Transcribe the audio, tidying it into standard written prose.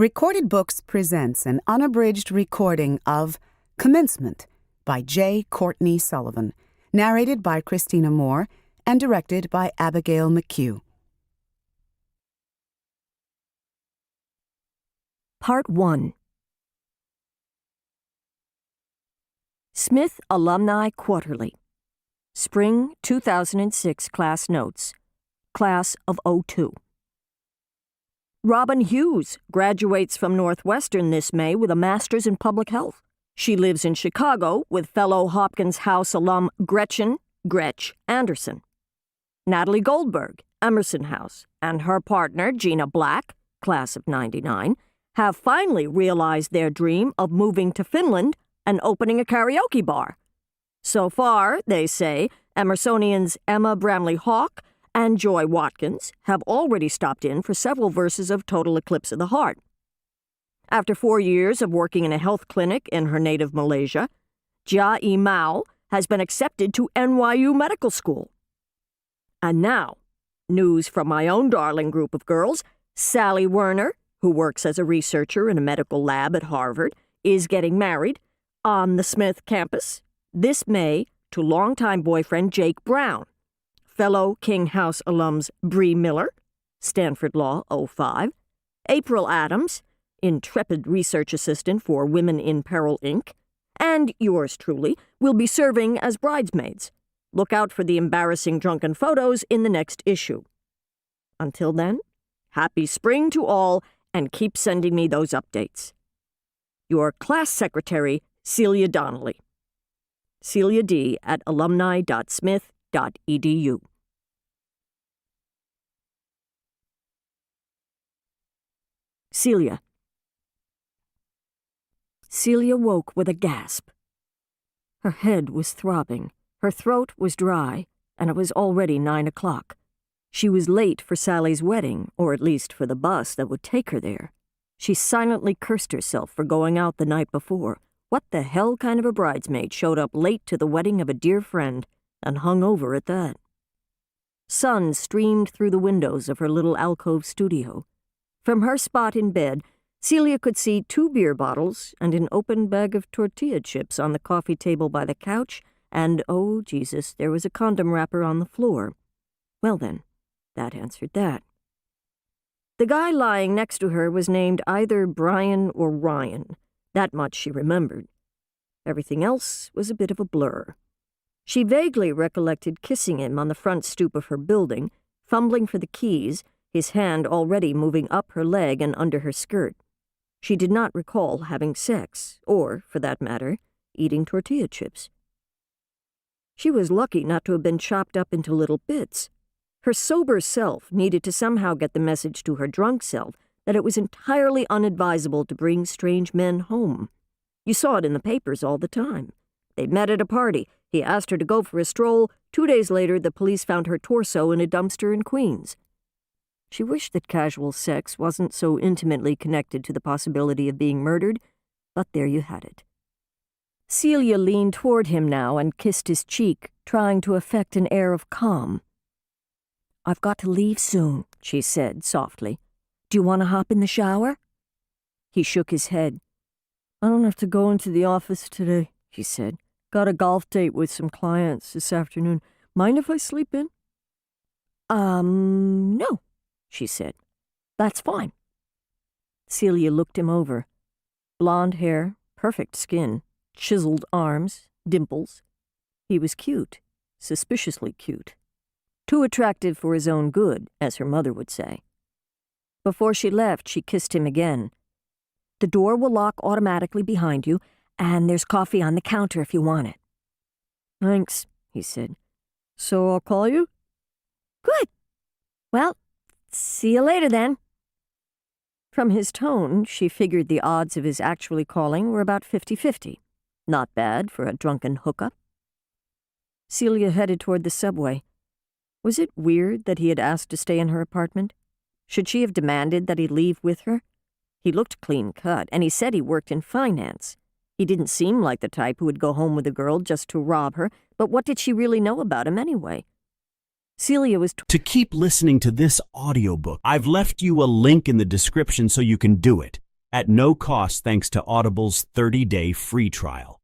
Recorded Books presents an unabridged recording of Commencement by J. Courtney Sullivan, narrated by Christina Moore and directed by Abigail McHugh. Part 1. Smith Alumni Quarterly. Spring 2006 Class Notes. Class of '02. Robin Hughes graduates from Northwestern this May with a master's in public health. She lives in Chicago with fellow Hopkins House alum Gretch Anderson. Natalie Goldberg, Emerson House, and her partner Gina Black, class of '99, have finally realized their dream of moving to Finland and opening a karaoke bar. So far, they say, Emersonians Emma Bramley-Hawk and Joy Watkins have already stopped in for several verses of Total Eclipse of the Heart. After 4 years of working in a health clinic in her native Malaysia, Jia E. Mao has been accepted to NYU Medical School. And now, news from my own darling group of girls, Sally Werner, who works as a researcher in a medical lab at Harvard, is getting married on the Smith campus this May to longtime boyfriend Jake Brown. Fellow King House alums Bree Miller, Stanford Law 05, April Adams, intrepid research assistant for Women in Peril, Inc., and yours truly will be serving as bridesmaids. Look out for the embarrassing drunken photos in the next issue. Until then, happy spring to all, and keep sending me those updates. Your class secretary, Celia Donnelly. Celia D. at alumni.smith.edu. Celia. Celia woke with a gasp. Her head was throbbing, her throat was dry, and it was already 9 o'clock. She was late for Sally's wedding, or at least for the bus that would take her there. She silently cursed herself for going out the night before. What the hell kind of a bridesmaid showed up late to the wedding of a dear friend, and hung over at that? Sun streamed through the windows of her little alcove studio. From her spot in bed, Celia could see 2 beer bottles and an open bag of tortilla chips on the coffee table by the couch, and, oh, Jesus, there was a condom wrapper on the floor. Well then, that answered that. The guy lying next to her was named either Brian or Ryan. That much she remembered. Everything else was a bit of a blur. She vaguely recollected kissing him on the front stoop of her building, fumbling for the keys, his hand already moving up her leg and under her skirt. She did not recall having sex, or, for that matter, eating tortilla chips. She was lucky not to have been chopped up into little bits. Her sober self needed to somehow get the message to her drunk self that it was entirely unadvisable to bring strange men home. You saw it in the papers all the time. They met at a party. He asked her to go for a stroll. 2 days later, the police found her torso in a dumpster in Queens. She wished that casual sex wasn't so intimately connected to the possibility of being murdered, but there you had it. Celia leaned toward him now and kissed his cheek, trying to affect an air of calm. "I've got to leave soon," she said softly. "Do you want to hop in the shower?" He shook his head. "I don't have to go into the office today," he said. "Got a golf date with some clients this afternoon. Mind if I sleep in?" No," she said. "That's fine." Celia looked him over. Blonde hair, perfect skin, chiseled arms, dimples. He was cute, suspiciously cute. Too attractive for his own good, as her mother would say. Before she left, she kissed him again. "The door will lock automatically behind you, and there's coffee on the counter if you want it." "Thanks," he said. "So I'll call you?" "Good. Well, see you later then." From his tone, she figured the odds of his actually calling were about 50-50. Not bad for a drunken hookup. Celia headed toward the subway. Was it weird that he had asked to stay in her apartment? Should she have demanded that he leave with her? He looked clean-cut, and he said he worked in finance. He didn't seem like the type who would go home with a girl just to rob her, but what did she really know about him anyway? Celia was... To keep listening to this audiobook, I've left you a link in the description so you can do it. at no cost thanks to Audible's 30-day free trial.